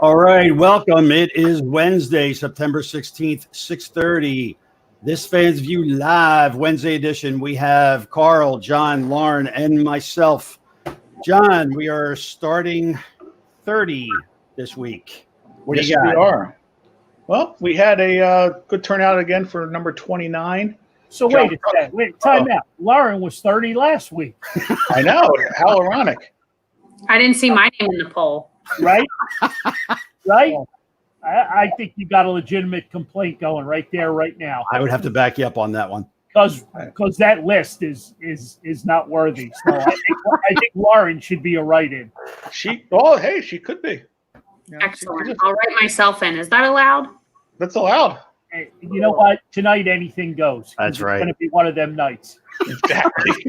All right, welcome. It is Wednesday, September 16th, 6:30. This Fans View Live Wednesday edition. We have Carl, John, Lauren, and myself. John, we are starting 30 this week. What do Yes, you got? we are. Well, we had a good turnout again for number 29. So wait a second. Wait, time out. Lauren was 30 last week, I know. How ironic. I didn't see my name in the poll. right? Right? I think you got a legitimate complaint going right there, right now, I would have to back you up on that one. because that list is not worthy. So I think Lauren should be a write-in. She could be. Yeah, Excellent. I'll write myself in. Is that allowed? That's allowed. Hey, you know what? Tonight anything goes. That's right. It's going to be one of them nights. Exactly.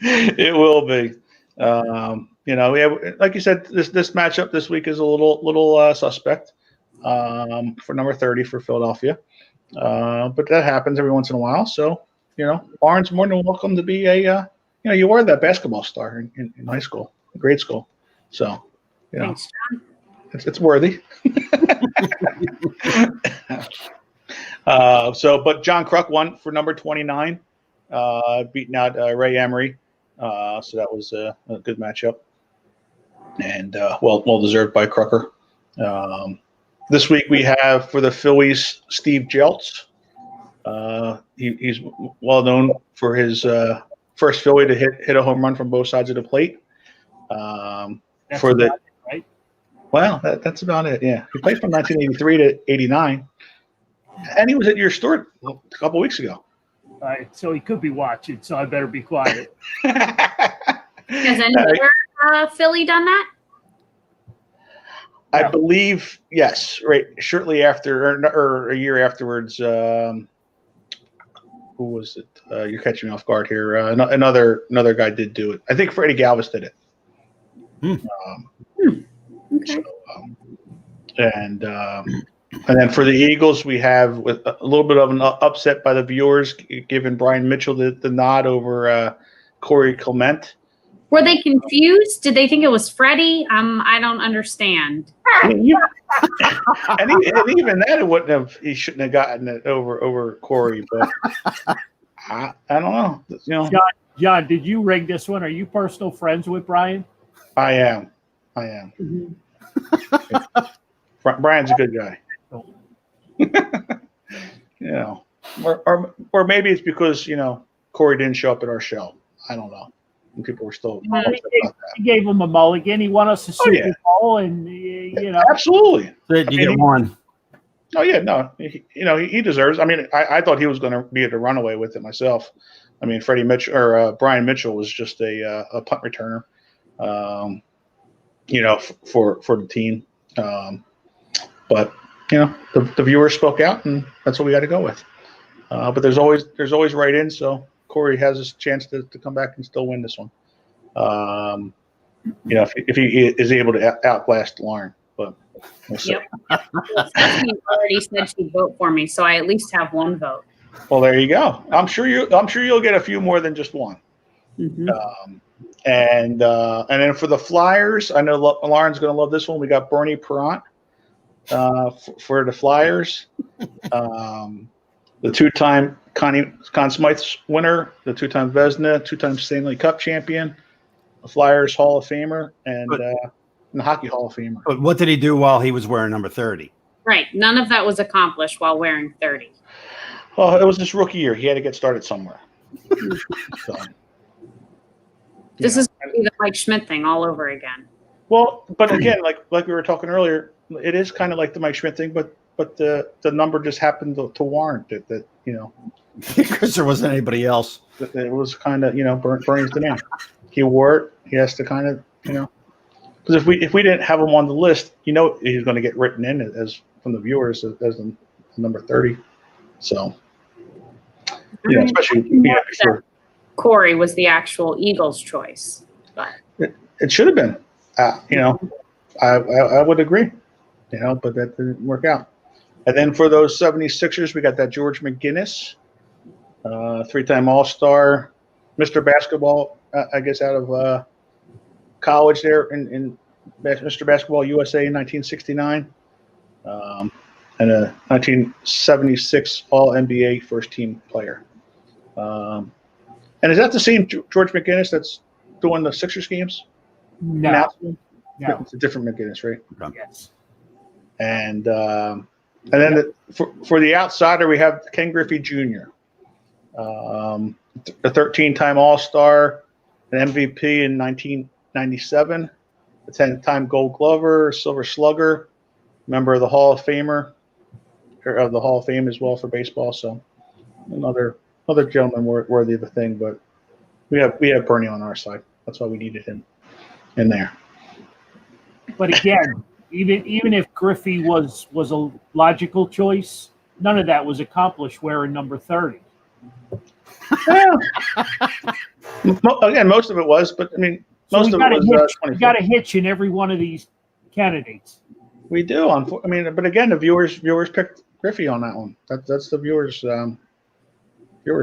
It will be. We have, like you said, this matchup this week is a little suspect for number 30 for Philadelphia, but that happens every once in a while. So Lauren's more than welcome to be you were that basketball star in high school, grade school. So Thanks, John. it's worthy. But John Kruk won for number 29, beating out Ray Emery. So that was a good matchup, and well deserved by Krucker. This week we have for the Phillies Steve Jeltz. He's well known for his first Philly to hit a home run from both sides of the plate. That's For the about it, right? Well, that's about it. Yeah, he played from 1983 to 89, and he was at your store a couple weeks ago. All right, so he could be watching, so I better be quiet. Has any other Philly done that? I believe yes. Right, shortly after or a year afterwards. Who was it? You're catching me off guard here. Another guy did do it. I think Freddie Galvis did it. Okay. And then for the Eagles, we have with a little bit of an upset by the viewers, giving Brian Mitchell the nod over Corey Clement. Were they confused? Did they think it was Freddie? I don't understand. and even that, it wouldn't have. He shouldn't have gotten it over Corey. But I don't know. John, did you rig this one? Are you personal friends with Brian? I am. Mm-hmm. Brian's a good guy. Or maybe it's because Corey didn't show up at our show. I don't know. And people were still upset about that. He gave him a mulligan. He won us a Super Bowl, and Absolutely. You get one. Oh yeah, no, he deserves. I mean, I thought he was going to be at the runaway with it myself. I mean, Freddie Mitchell or Brian Mitchell was just a punt returner, for the team. But the viewers spoke out, and that's what we got to go with. But there's always write-ins, so Corey has his chance to come back and still win this one. If he is able to outlast Lauren, but we'll see. Yep. Stephanie already said she'd vote for me, so I at least have one vote. Well, there you go. I'm sure you'll get a few more than just one. Mm-hmm. And then for the Flyers, I know Lauren's going to love this one. We got Bernie Perrant for the Flyers, the two-time Conn Smythe winner, the two-time Vezina, two-time Stanley Cup champion, the Flyers Hall of Famer, and the Hockey Hall of Famer. But what did he do while he was wearing number 30? Right. None of that was accomplished while wearing 30. Well, it was his rookie year. He had to get started somewhere. So, This is going to be the Mike Schmidt thing all over again. well, but again, like we were talking earlier, it is kind of like the Mike Schmidt thing, but the number just happened to warrant it. That Because there wasn't anybody else. that it was kind of Bernie's the man. He wore it. He has to kind of because if we didn't have him on the list, he's going to get written in as from the viewers as the number 30. So especially before. Corey was the actual Eagles choice, but It should have been. I would agree. But that didn't work out. And then for those 76ers, we got that George McGinnis, three-time All-Star, Mr. Basketball, I guess out of college there in Mr. Basketball USA in 1969, and a 1976 All NBA first team player. And is that the same George McGinnis that's doing the Sixers games? No, Announcing? no, It's a different McGinnis, right? yes. And then for the outsider, we have Ken Griffey Jr., a 13-time All-Star, an MVP in 1997, a 10-time Gold Glover, Silver Slugger, member of the Hall of Famer, or of the Hall of Fame as well for baseball. So another gentleman worthy of a thing. But we have Bernie on our side. That's why we needed him in there. But again, even if Griffey was a logical choice, none of that was accomplished wearing number 30. Again, most of it was, but I mean, most of it was 24. You got a hitch in every one of these candidates. We do. I mean, but again, the viewers picked Griffey on that one. That's the viewers'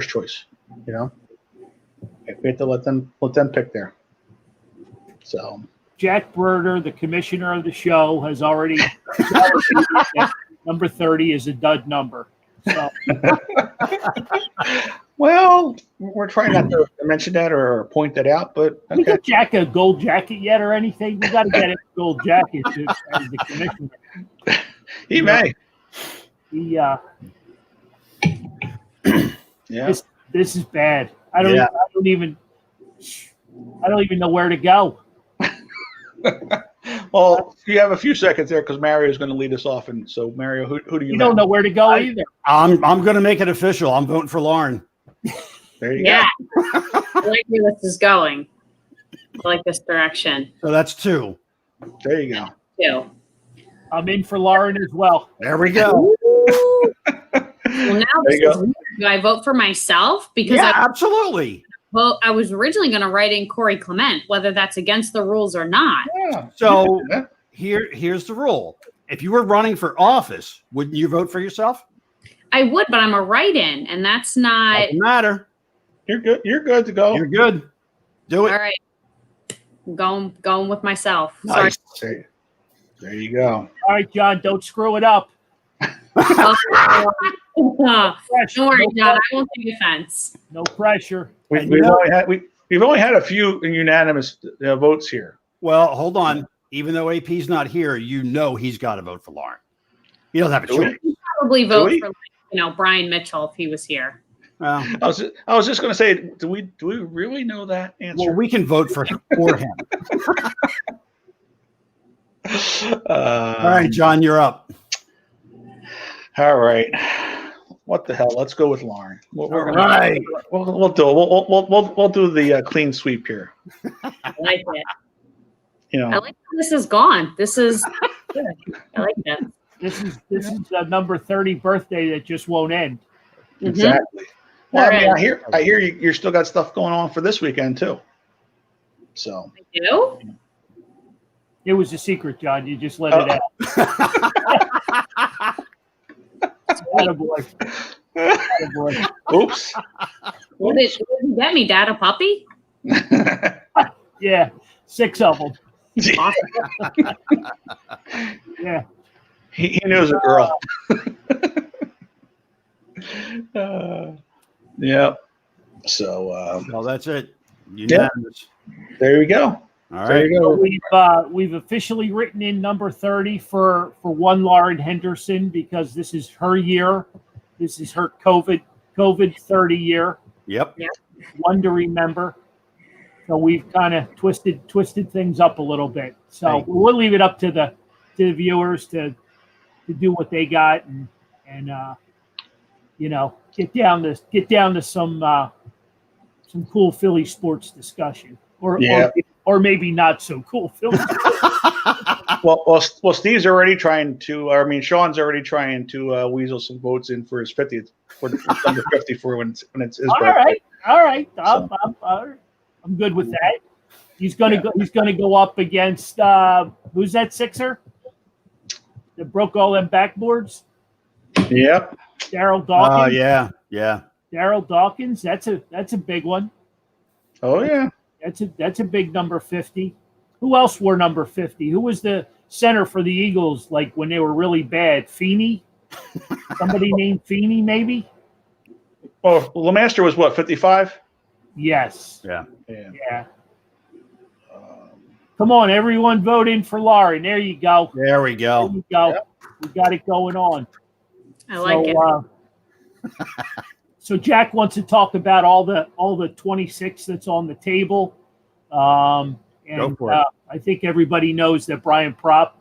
choice. You know, we have to let them pick there. So Jack Berger, the commissioner of the show, has already validated that number 30 is a dud number. So well, we're trying not to mention that or point that out, but we okay. got Jack a gold jacket yet or anything? We got to get a gold jacket as the commissioner. He may. Yeah. This is bad. I don't even know where to go. Well, you have a few seconds there because Mario is going to lead us off, and so Mario, who do you? You don't know where to go either. I'm going to make it official. I'm voting for Lauren. There you Yeah. I like where this is going. I like this direction So that's 2. go. There you go. too. I'm in for Lauren as well. There we go. Well, now this you is go. weird. Do I vote for myself? Because Yeah, absolutely. I was originally going to write in Corey Clement, whether that's against the rules or not. Yeah. So Yeah. here's the rule. If you were running for office, wouldn't you vote for yourself? I would, but I'm a write-in, and that's not Doesn't matter. You're good. You're good to go. You're good. Do all it. right. I'm going with myself. Nice. There you go. All right, John, don't screw it up. Sorry. Don't Pressure. worry, No John. I pressure. won't take offense. No pressure. We've only had a few unanimous votes here. Well, hold on. Even though AP's not here, you know he's got to vote for Lauren. He doesn't have a Do we? choice. Probably vote we? for Brian Mitchell if he was here. Well, I was just going to say, do we really know that answer? well, we can vote for him. All right, John, you're up. All right. What the hell? Let's go with Lauren. We're All gonna- right. We'll do it. We'll do the clean sweep here. I like it. You I know. like how this is gone. This is good. I like that. This is a number 30 birthday that just won't end. Mhm. Exactly. Well, I mean, Alright. I hear you're still got stuff going on for this weekend too. So I do? It was a secret, John. You just let it out. Attaboy. Attaboy. oops. What did you get me, Dad? A puppy? Yeah, 6 of them. Awesome. Yeah. he knows a girl. Yeah. So Well, that's it. Unanimous. there we go. All There right. you go. We've officially written in number 30 for one Lauren Henderson because this is her year. This is her COVID 30 year. Yep. One to remember. So we've kind of twisted things up a little bit. So Hey. we'll leave it up to the viewers to do what they got and get down to some cool Philly sports discussion or maybe not so cool Philly. Well, Steve's already trying to. I mean, Sean's already trying to weasel some votes in for his 50th, for number 50 for when it's his birthday. All right. I'm good with that. He's gonna go. He's gonna go up against who's that Sixer that broke all them backboards? Yep. Daryl Oh, Dawkins. yeah. Daryl Dawkins. That's a big one. Oh yeah. That's a big number 50. Who else wore number 50? Who was the center for the Eagles like when they were really bad? Feeney? Somebody named Feeney, maybe? Oh, LeMaster was what, 55? Yes. Yeah. Yeah. Yeah. Come on, everyone vote in for Laurie. There you go. There we There go. you go. Yep. We got it going on. I like it. So Jack wants to talk about all the 26 that's on the table. And Go for it. I think everybody knows that Brian Propp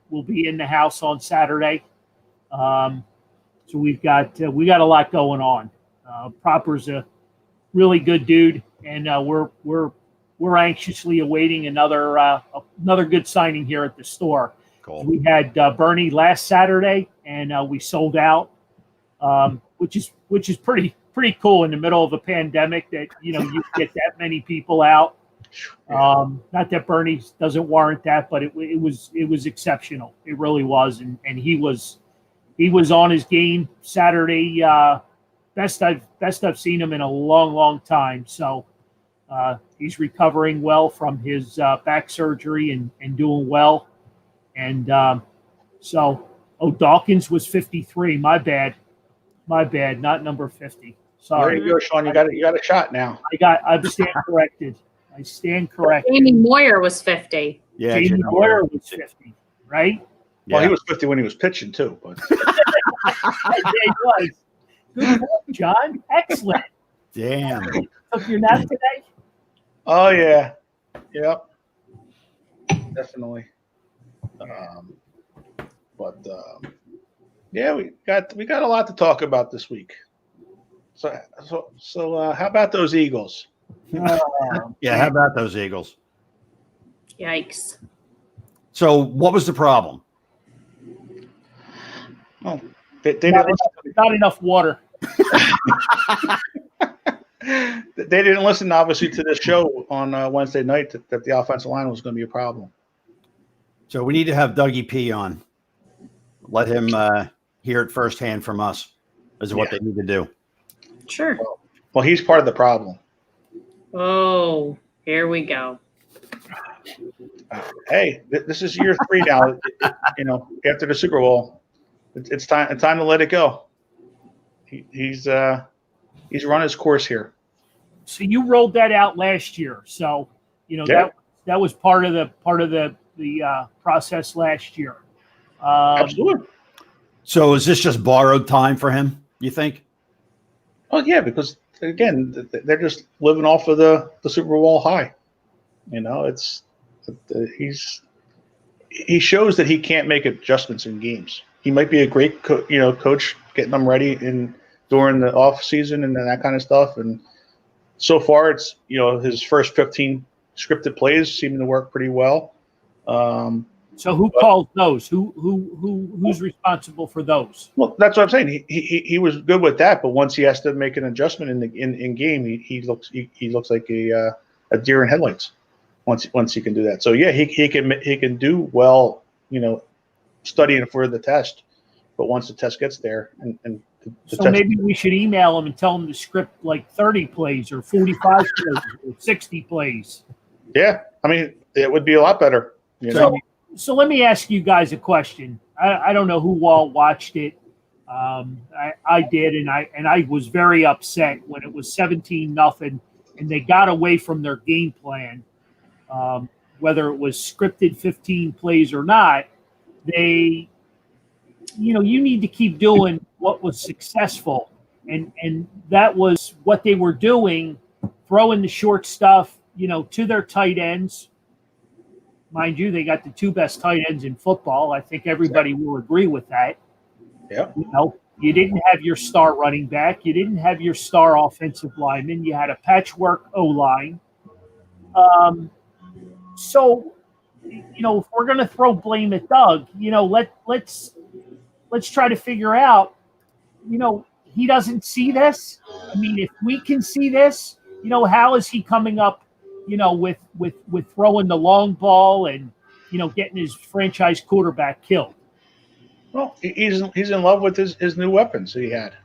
will be in the house on Saturday. So we got a lot going on. Propper's a really good dude, and we're anxiously awaiting another good signing here at the store. Cool. We had Bernie last Saturday, and we sold out, which is pretty cool in the middle of a pandemic that you get that many people out. Not that Bernie doesn't warrant that, but it was exceptional. It really was, and he was on his game Saturday. Best I've seen him in a long time. So he's recovering well from his back surgery and doing well. And Dawkins was 53. My bad, not number 50. Sorry. There you go, Sean. You got a shot now. I stand corrected. I stand corrected. Jamie Moyer was 50. Yeah. Jamie Jim Moyer was 50, right? Well, Yeah. he was 50 when he was pitching too. But Yeah, he was. Good work, John. Excellent. Damn. Took your nap today? oh yeah, yep, definitely. Yeah, we got a lot to talk about this week. So how about those Eagles? Yeah. How about those Eagles? Yikes. So what was the problem? Oh, they didn't Not enough water. they didn't listen obviously to this show on Wednesday night that the offensive line was going to be a problem. So we need to have Dougie P on. Let him hear it firsthand from us. Is what they need to do. Sure. Well, he's part of the problem. Oh, here we go. Hey, this is year 3 now. After the Super Bowl, it's time to let it go. He's run his course here. So you rolled that out last year. So that was part of the process last year. Absolutely. So is this just borrowed time for him, you think? Oh yeah, because again, they're just living off of the Super Bowl high. He shows that he can't make adjustments in games. He might be a great coach getting them ready during the off season and that kind of stuff. And so far, it's his first 15 scripted plays seem to work pretty well. So who calls those? Who's responsible for those? Well, that's what I'm saying. He was good with that, but once he has to make an adjustment in game, he looks like a deer in headlights. Once he can do that, so yeah, he can do well, studying for the test, but once the test gets there, and the So test, maybe we should email him and tell him to script like 30 plays or 45 plays or 60 plays. yeah, I mean it would be a lot better. So let me ask you guys a question. I don't know who all watched it. I did, and I was very upset when it was 17-0, and they got away from their game plan. Whether it was scripted 15 plays or not, you need to keep doing what was successful, and that was what they were doing, throwing the short stuff, to their tight ends. Mind you, they got the 2 best tight ends in football. I think everybody will agree with that. Yeah. You didn't have your star running back. You didn't have your star offensive lineman. You had a patchwork O-line. So, if we're going to throw blame at Doug, let's try to figure out, he doesn't see this. I mean, if we can see this, how is he coming up, with throwing the long ball and, getting his franchise quarterback killed? Well, he's in love with his new weapons that he had,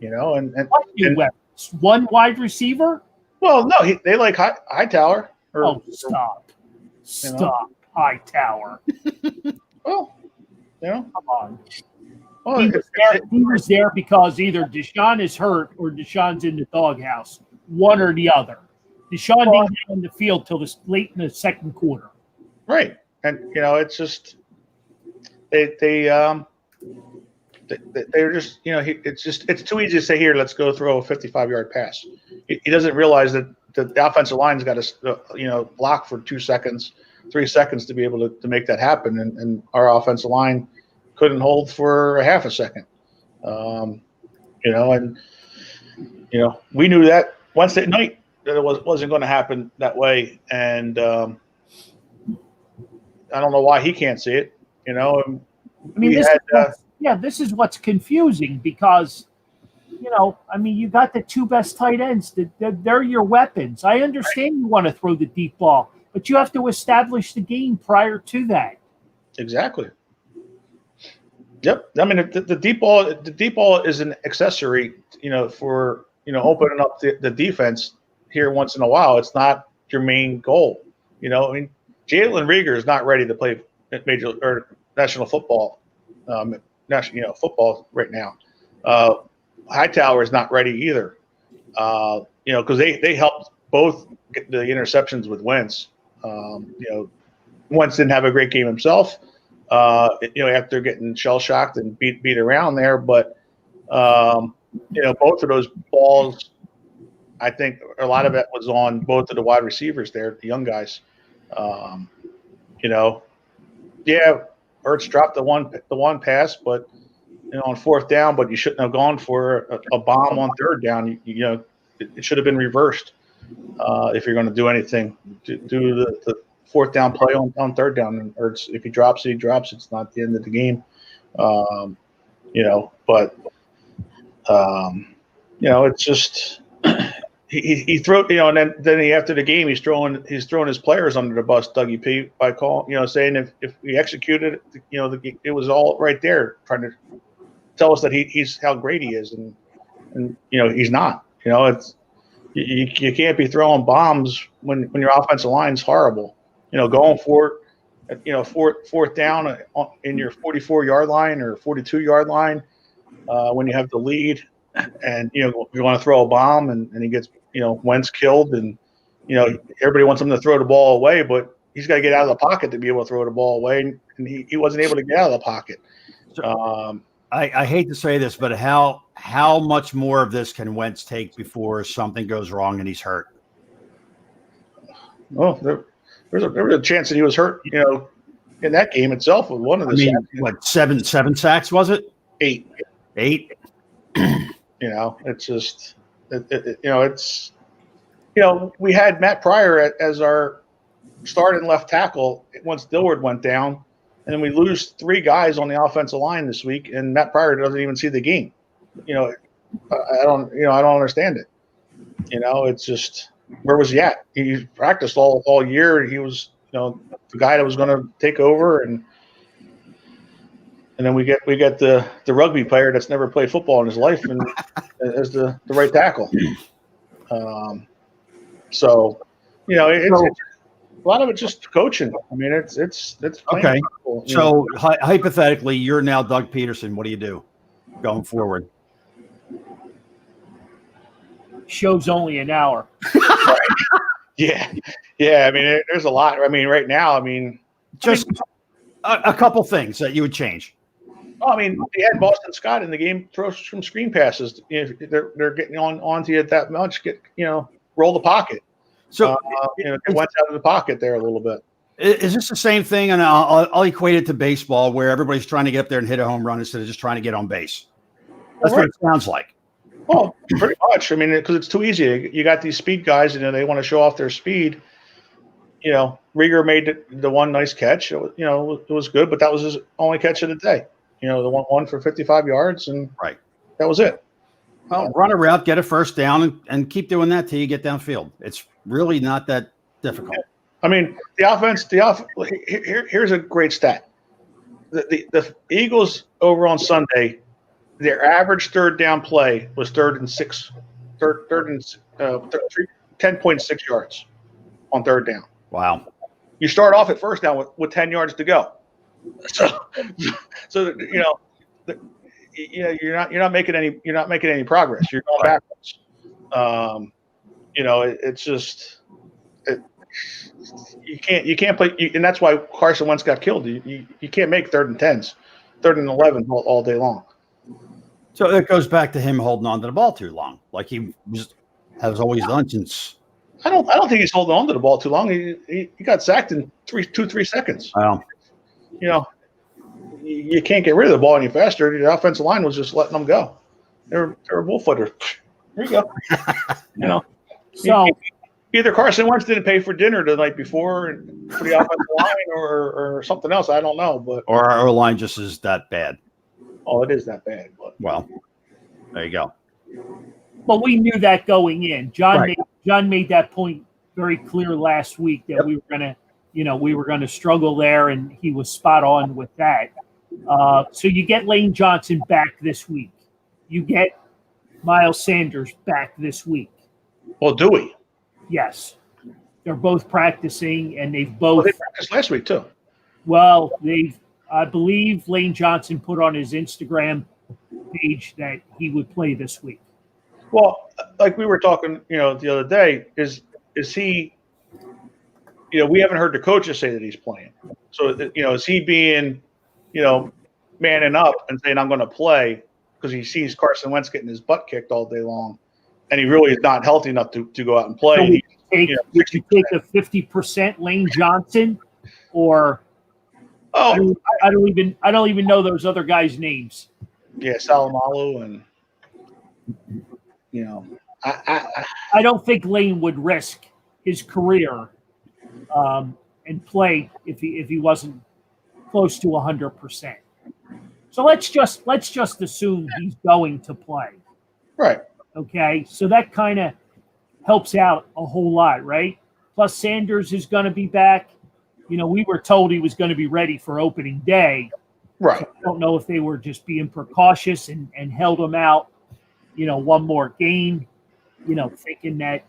and What new weapons? One wide receiver? well, no, they like Hightower. Oh, stop. Stop, Hightower. Well, you know, Come on. well, He was there because either Deshaun is hurt or Deshaun's in the doghouse, one or the other. Deshaun didn't get on the field till late in the second quarter. right. And it's just they're just it's too easy to say, here, let's go throw a 55-yard pass. He doesn't realize that the offensive line's got to block for 2 seconds, 3 seconds to be able to make that happen, and our offensive line couldn't hold for a half a second. And we knew that Wednesday night that it wasn't going to happen that way, and I don't know why he can't see it. I mean, this is what's confusing because, you got the two best tight ends. They're your weapons. I understand you want to throw the deep ball, but you have to establish the game prior to that. Exactly. Yep. I mean, the deep ball is an accessory, for opening up the defense here once in a while. It's not your main goal. Jalen Reagor is not ready to play major or national football, football right now. Hightower is not ready either. Because they helped both get the interceptions with Wentz. Wentz didn't have a great game himself. After getting shell shocked and beat around there, but both of those balls, I think a lot of it was on both of the wide receivers there, the young guys. Ertz dropped the one pass, but on fourth down, but you shouldn't have gone for a bomb on third down. It should have been reversed if you're going to do anything. Do the fourth down play on third down, and Ertz, if he drops it, he drops it. It's not the end of the game. It's just he threw, and then after the game, he's throwing his players under the bus, Dougie P, by saying if we executed, it was all right there, trying to tell us that he's how great he is, and he's not. It's you can't be throwing bombs when your offensive line's horrible. Going for it, fourth down in your 44-yard line or 42-yard line when you have the lead, and you want to throw a bomb and he gets Wentz killed, and everybody wants him to throw the ball away, but he's got to get out of the pocket to be able to throw the ball away, and he wasn't able to get out of the pocket. I hate to say this, but how much more of this can Wentz take before something goes wrong and he's hurt? Well, there was a chance that he was hurt, in that game itself with one of the sacks. What, seven sacks was it? 8. It's just we had Matt Pryor as our starting left tackle once Dillard went down, and then we lose 3 guys on the offensive line this week, and Matt Pryor doesn't even see the game. I don't understand it. It's just, where was he at? He practiced all year. He was, the guy that was going to take over, and then we get the rugby player that's never played football in his life and as the right tackle. It's a lot of it's just coaching. I mean, it's okay. So hypothetically, you're now Doug Peterson. What do you do going forward? Show's only an hour. Yeah. I mean, there's a lot. I mean, right now, just a couple things that you would change. I mean, they had Boston Scott in the game, throw some screen passes. They're getting onto you that much. Roll the pocket. So it went out of the pocket there a little bit. Is this the same thing? And I'll equate it to baseball, where everybody's trying to get up there and hit a home run instead of just trying to get on base. That's what it sounds like. Well, pretty much. I mean, because it's too easy. You got these speed guys, and they want to show off their speed. Reagor made the one nice catch. It was good, but that was his only catch of the day. The one for 55 yards, and right, that was it. Well, run a route, get a first down, and keep doing that till you get downfield. It's really not that difficult. I mean, the offense. Here's a great stat. The Eagles over on Sunday, their average third down play was 10.6 yards on third down. Wow. you start off at first down with 10 yards to go. So you're not making any progress. You're going backwards. It's just you can't play, and that's why Carson Wentz got killed. You can't make 3rd and 10s, 3rd and 11 all day long. So it goes back to him holding on to the ball too long, like he has always done since. I don't think he's holding on to the ball too long. He got sacked in 3 seconds. You can't get rid of the ball any faster. The offensive line was just letting them go. They're bull footers. There you go. So Either Carson Wentz didn't pay for dinner the night before for the offensive line, or something else. I don't know, but or our line just is that bad. Oh, it is that bad. But well, there you go. But we knew that going in. John Right. made that point very clear last week that we were gonna struggle there, and he was spot on with that. So you get Lane Johnson back this week. You get Miles Sanders back this week. Well, do we? Yes, they're both practicing, and they've both. Well, they practiced last week too. Well, I believe Lane Johnson put on his Instagram page that he would play this week. Well, like we were talking, the other day, is he? We haven't heard the coaches say that he's playing. So, is he being, manning up and saying I'm going to play because he sees Carson Wentz getting his butt kicked all day long, and he really is not healthy enough to go out and play. So would you take a 50% Lane Johnson, or I don't even know those other guys' names. Yeah, Salamalu and I don't think Lane would risk his career and play if he wasn't close to 100%. So let's just assume he's going to play. Right. Okay, so that kind of helps out a whole lot, right? Plus Sanders is going to be back. We were told he was going to be ready for opening day. Right. So I don't know if they were just being precautious and held him out, one more game, thinking that,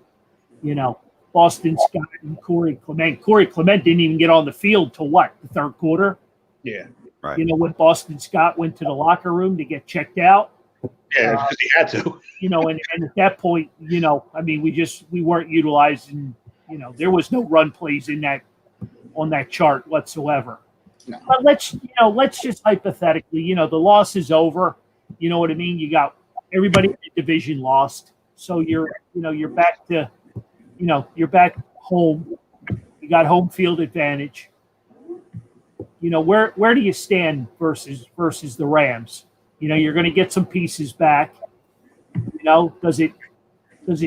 Boston Scott and Corey Clement. Corey Clement didn't even get on the field till what, the 3rd quarter? Yeah. Right. When Boston Scott went to the locker room to get checked out. Yeah, because he had to. And at that point, we weren't utilizing, there was no run plays on that chart whatsoever. No. But let's just hypothetically, the loss is over. You know what I mean? You got everybody in the division lost. So you're back to, you're back home. You got home field advantage. Where do you stand versus the Rams? You're going to get some pieces back. Does it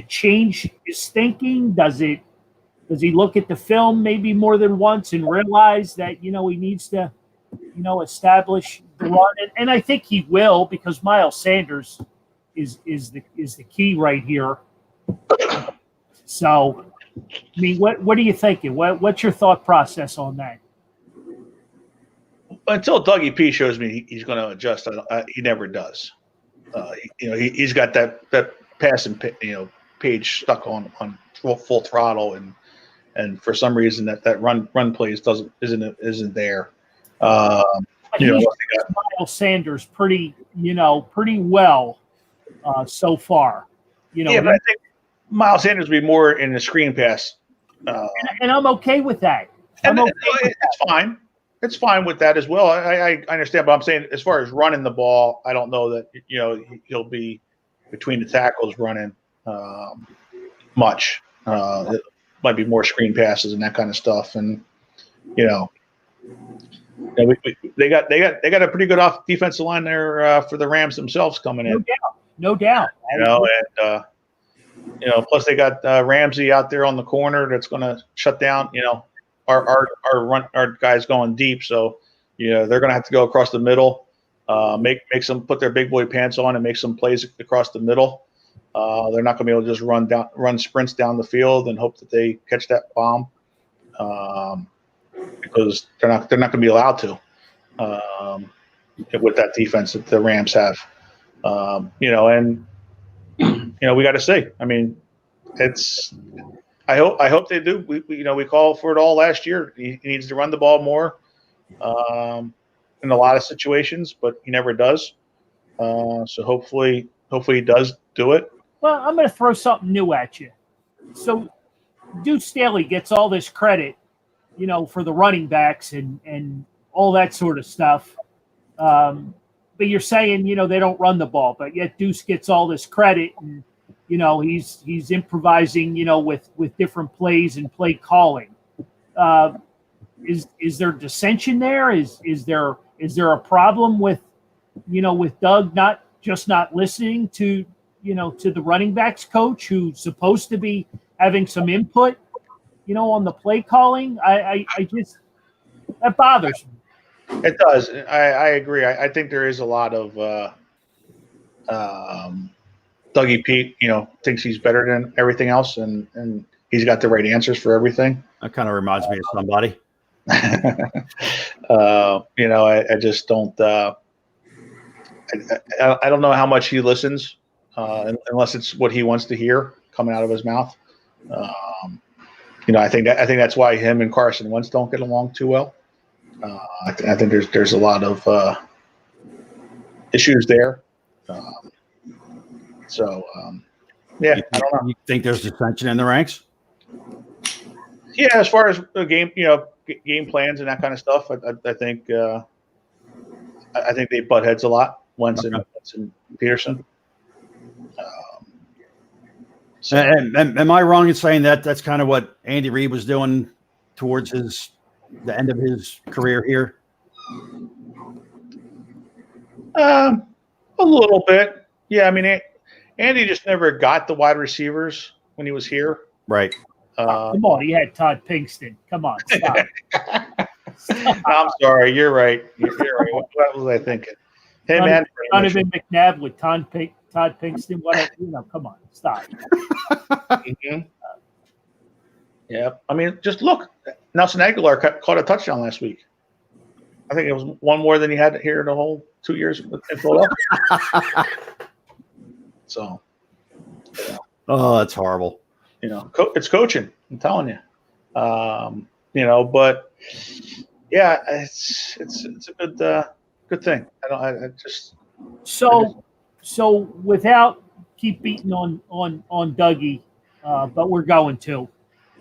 change his thinking? Does he look at the film maybe more than once and realize that, he needs to, establish the run? And I think he will, because Miles Sanders is the key right here. So, what are you thinking? What's your thought process on that? Until Dougie P shows me he's going to adjust, he never does. He's got that passing page stuck on full throttle, and for some reason that run plays isn't there. He's got Miles Sanders pretty well so far. Yeah, but I think Miles Sanders would be more in the screen pass. And I'm okay with that. It's fine. It's fine with that as well. I understand, but I'm saying as far as running the ball, I don't know that he'll be between the tackles running much. It might be more screen passes and that kind of stuff. And they got a pretty good defensive line there for the Rams themselves coming in. No doubt. Plus they got Ramsey out there on the corner that's going to shut down. Our guys going deep, so they're going to have to go across the middle, make some put their big boy pants on and make some plays across the middle. They're not going to be able to just run sprints down the field and hope that they catch that bomb, because they're not going to be allowed to with that defense that the Rams have. We got to see. I hope they do. We called for it all last year. He needs to run the ball more in a lot of situations, but he never does. So hopefully he does do it. Well, I'm going to throw something new at you. So Deuce Staley gets all this credit, for the running backs and all that sort of stuff. But you're saying, they don't run the ball, but yet Deuce gets all this credit, and he's improvising, with different plays and play calling. Is there dissension there? Is there a problem with Doug not listening to the running backs coach, who's supposed to be having some input, on the play calling? I just, that bothers me. It does. I agree. I think there is a lot of Dougie Pete, thinks he's better than everything else, and he's got the right answers for everything. That kind of reminds me of somebody. I just don't. I don't know how much he listens, unless it's what he wants to hear coming out of his mouth. I think that's why him and Carson Wentz don't get along too well. I think there's a lot of issues there. Yeah, I don't know. You think there's dissension in the ranks? Yeah, as far as the game, game plans and that kind of stuff, I think they butt heads a lot. Wentz and Peterson. And am I wrong in saying that that's kind of what Andy Reid was doing towards the end of his career here? A little bit. Yeah, I mean, Andy just never got the wide receivers when he was here. Right. Come on, he had Todd Pinkston. Come on, stop. I'm sorry. You're right. You're right. What was I thinking? Hey, man. Donovan McNabb with Todd Pinkston. Whatever. Come on, stop. Mm-hmm. Yeah. I mean, just look. Nelson Aguilar caught a touchdown last week. I think it was one more than he had here the whole 2 years in Philadelphia. So. Yeah. Oh, that's horrible. It's coaching. I'm telling you. But yeah, it's a good thing. I just so without keep beating on Dougie, but we're going to.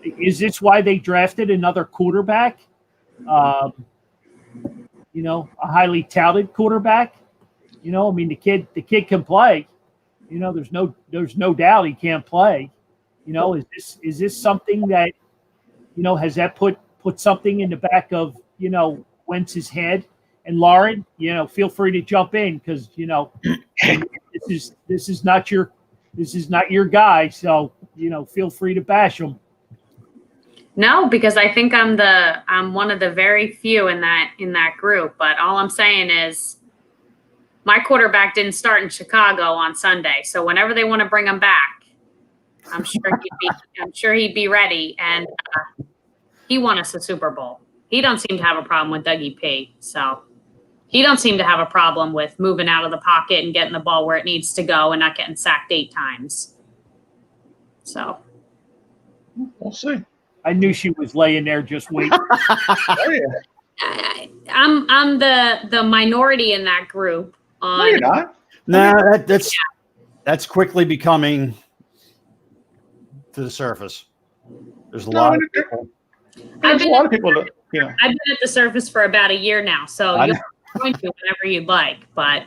Is this why they drafted another quarterback? A highly touted quarterback. I mean, the kid can play. There's no doubt he can't play. Is this something that, has that put something in the back of, Wentz's head? And Lauren, feel free to jump in, because, this is not your guy. So, feel free to bash him. No, because I think I'm one of the very few in that group. But all I'm saying is, my quarterback didn't start in Chicago on Sunday. So whenever they want to bring him back, I'm sure he'd be ready. And he won us a Super Bowl. He don't seem to have a problem with Dougie P. So he don't seem to have a problem with moving out of the pocket and getting the ball where it needs to go and not getting sacked 8 times. So we'll see. I knew she was laying there just waiting. I'm the minority in that group. No, you're not. No, that's quickly becoming to the surface. There's a lot of people. There's a lot of people that, I've been at the surface for about a year now, so you're going to whenever you'd like, but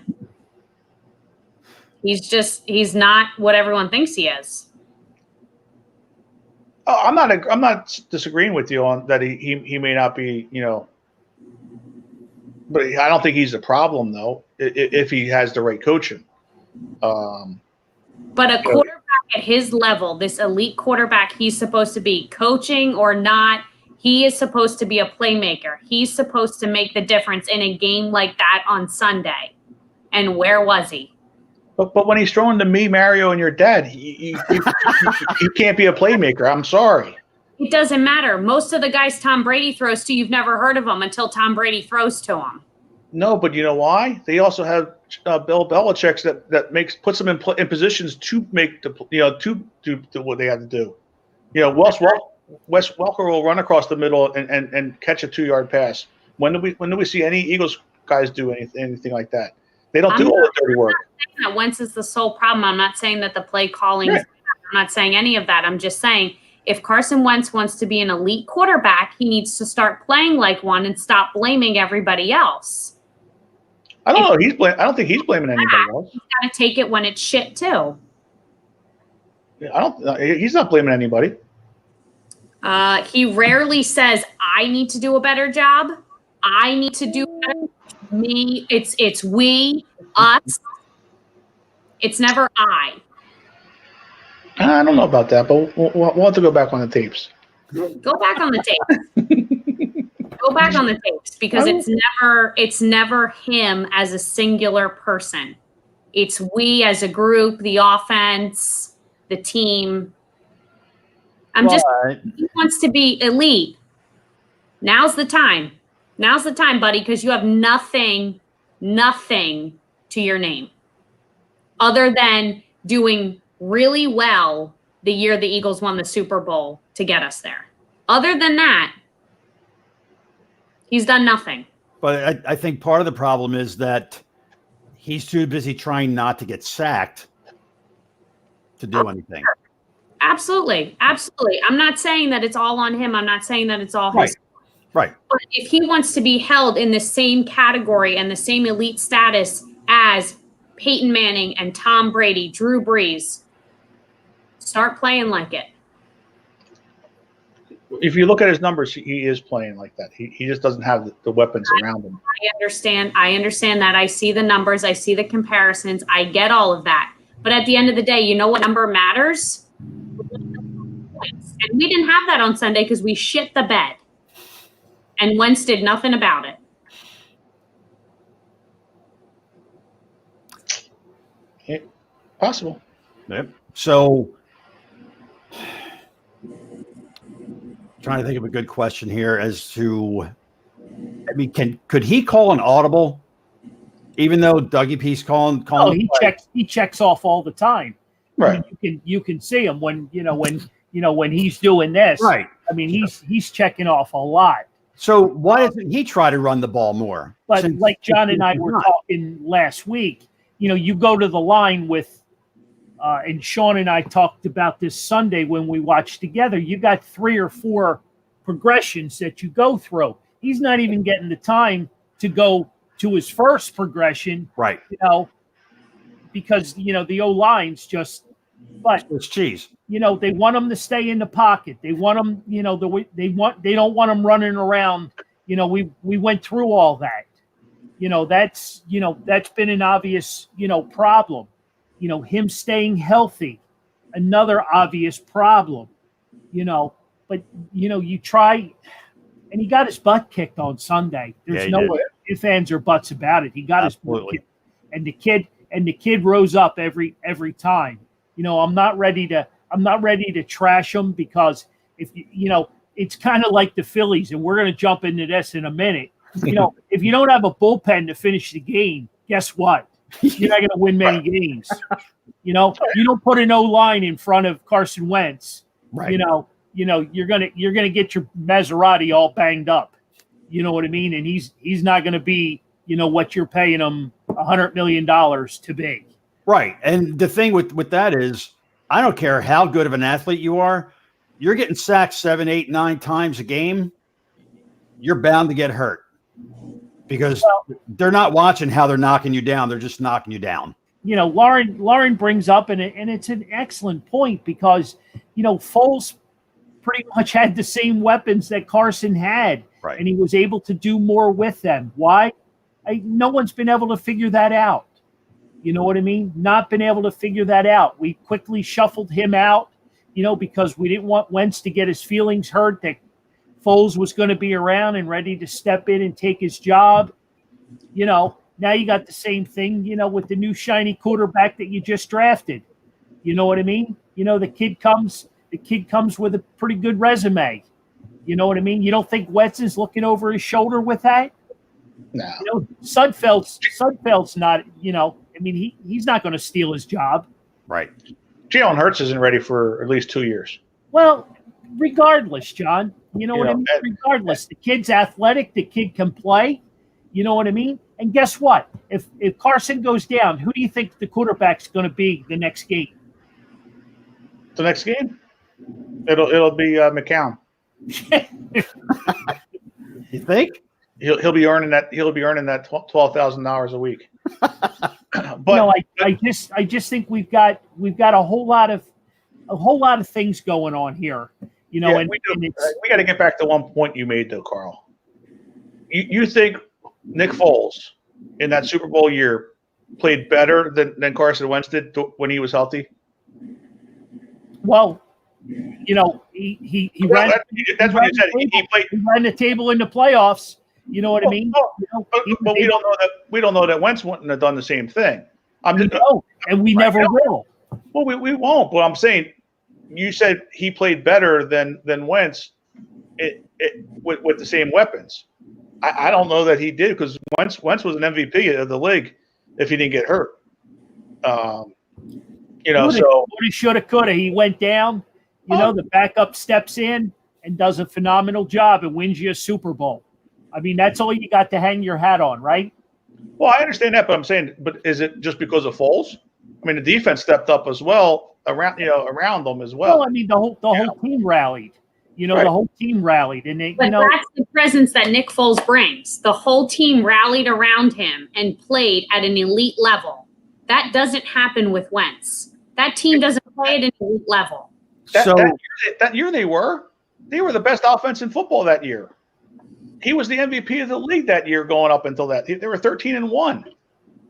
he's not what everyone thinks he is. Oh, I'm not disagreeing with you on that. He may not be, but I don't think he's the problem though. If he has the right coaching. But a quarterback at his level, this elite quarterback, he's supposed to be coaching or not. He is supposed to be a playmaker. He's supposed to make the difference in a game like that on Sunday. And where was he? But when he's throwing to me, Mario, and your dad, he can't be a playmaker. I'm sorry. It doesn't matter. Most of the guys Tom Brady throws to, you've never heard of them until Tom Brady throws to them. No, but you know why? They also have Bill Belichick that puts them in positions to make to do what they have to do. Wes Welker will run across the middle and catch a 2-yard pass. When do we see any Eagles guys do anything like that? They don't do all the dirty work. I'm not saying that Wentz is the sole problem. I'm not saying that the play calling. Right. I'm not saying any of that. I'm just saying if Carson Wentz wants to be an elite quarterback, he needs to start playing like one and stop blaming everybody else. I don't know. I don't think he's blaming anybody else. He's got to take it when it's shit too. He's not blaming anybody. He rarely says, "I need to do a better job. I need to do better." Me, it's we, us. It's never I. I don't know about that, but we'll have to go back on the tapes. Go back on the tapes. Go back on the tapes because it's never him as a singular person. It's we as a group, the offense, the team. He wants to be elite. Now's the time. Now's the time, buddy, because you have nothing to your name other than doing really well the year the Eagles won the Super Bowl to get us there. Other than that, he's done nothing. But I think part of the problem is that he's too busy trying not to get sacked to do anything. Absolutely. Absolutely. I'm not saying that it's all on him. I'm not saying that it's all his. Right. But if he wants to be held in the same category and the same elite status as Peyton Manning and Tom Brady, Drew Brees, start playing like it. If you look at his numbers, he is playing like that. He just doesn't have the weapons around him. I understand that. I see the numbers. I see the comparisons. I get all of that. But at the end of the day, you know what number matters? And we didn't have that on Sunday because we shit the bed. And Wentz did nothing about it. Possible. Yep. So, trying to think of a good question here as to, I mean, could he call an audible, even though Dougie P's calling? No, he checks off all the time. Right. I mean, you can see him when he's doing this. Right. I mean, he's checking off a lot. So why doesn't he try to run the ball more? But like John and I were talking last week, you go to the line with, and Sean and I talked about this Sunday when we watched together. You got 3 or 4 progressions that you go through. He's not even getting the time to go to his first progression. Right. Because, the O-line's just, but it's cheese. They want him to stay in the pocket. They want him, they don't want him running around. We went through all that. That's been an obvious, problem. Him staying healthy, another obvious problem. But you try, and he got his butt kicked on Sunday. There's no ifs, ands, or buts about it. He got his butt kicked, and the kid rose up every time. I'm not ready to trash him because if it's kind of like the Phillies, and we're going to jump into this in a minute. If you don't have a bullpen to finish the game, guess what? You're not going to win many games. You don't put an O-line in front of Carson Wentz. Right. You're gonna get your Maserati all banged up. You know what I mean? And he's not going to be what you're paying him $100 million to be. Right. And the thing with that is, I don't care how good of an athlete you are, you're getting sacked 7, 8, 9 times a game, you're bound to get hurt because they're not watching how they're knocking you down. They're just knocking you down. Lauren brings up, and it's an excellent point because, Foles pretty much had the same weapons that Carson had, right, and he was able to do more with them. Why? No one's been able to figure that out. You know what I mean? Not been able to figure that out. We quickly shuffled him out, because we didn't want Wentz to get his feelings hurt that Foles was going to be around and ready to step in and take his job. Now you got the same thing, with the new shiny quarterback that you just drafted. You know what I mean? The kid comes with a pretty good resume. You know what I mean? You don't think Wentz is looking over his shoulder with that? No. Sudfeld's not, he's not going to steal his job. Right. Jalen Hurts isn't ready for at least 2 years. Well, regardless, John. You know You what I know, mean? and- Regardless, the kid's athletic. The kid can play. You know what I mean? And guess what? If Carson goes down, who do you think the quarterback's going to be the next game? The next game, it'll be McCown. You think? He'll be earning that $12,000 a week. But No, I just think we've got a whole lot of things going on here. You know, yeah, and we it's got to get back to one point you made though, Carl. You think Nick Foles in that Super Bowl year played better than Carson Wentz did when he was healthy? well, you know, he ran. That's what you said. He played. He ran the table in the playoffs. You know what I mean? Well, You know, but we don't know that. We don't know that Wentz wouldn't have done the same thing. and we never will. Well, we won't. But I'm saying, you said he played better than Wentz, with the same weapons. I don't know that he did, because Wentz was an MVP of the league if he didn't get hurt. So He shoulda, coulda. He went down. You know, the backup steps in and does a phenomenal job and wins you a Super Bowl. I mean, that's all you got to hang your hat on, right? well, I understand that, but I'm saying, but is it just because of Foles? I mean, the defense stepped up as well around them as well. Well, I mean, the whole team rallied. You know, Right. the whole team rallied, and they, But you know, that's the presence that Nick Foles brings. The whole team rallied around him and played at an elite level. That doesn't happen with Wentz. That team doesn't play at an elite level. That year they were the best offense in football that year. He was the MVP of the league that year going up until that. They were 13-1.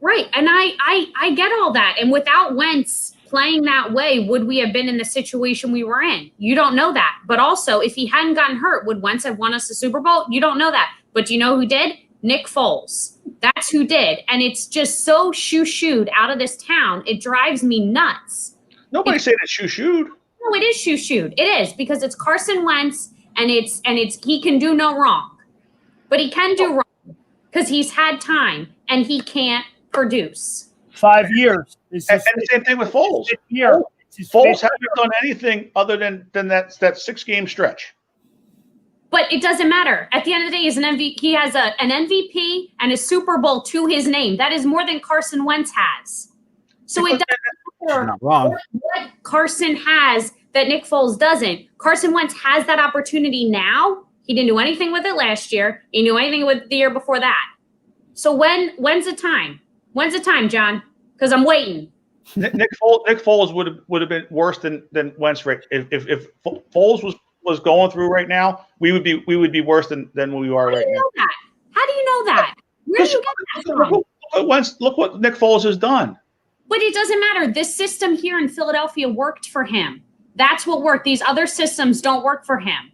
Right. And I get all that. And without Wentz playing that way, would we have been in the situation we were in? You don't know that. But also, if he hadn't gotten hurt, would Wentz have won us a Super Bowl? You don't know that. But do you know who did? Nick Foles. That's who did. And it's just so shoo-shooed out of this town. It drives me nuts. Nobody's saying it's shoo-shooed. No, it is shoo-shooed. It is, because it's Carson Wentz, and it's he can do no wrong. But he can do wrong because he's had time and he can't produce. 5 years. And the same thing with Foles. Year. Foles hasn't done anything other than that 6-game stretch. But it doesn't matter. At the end of the day, he's an MVP. He has an MVP and a Super Bowl to his name. That is more than Carson Wentz has. So it doesn't matter Not wrong. what Carson has that Nick Foles doesn't. Carson Wentz has that opportunity now. He didn't do anything with it last year. He knew anything with the year before that. So when's the time? When's the time, John? Because I'm waiting. Nick Foles would have been worse than Wentz. If Foles was going through right now, we would be worse than we are right now. How do you know that? Where do you get that from? Look what Nick Foles has done. But it doesn't matter. This system here in Philadelphia worked for him. That's what worked. These other systems don't work for him.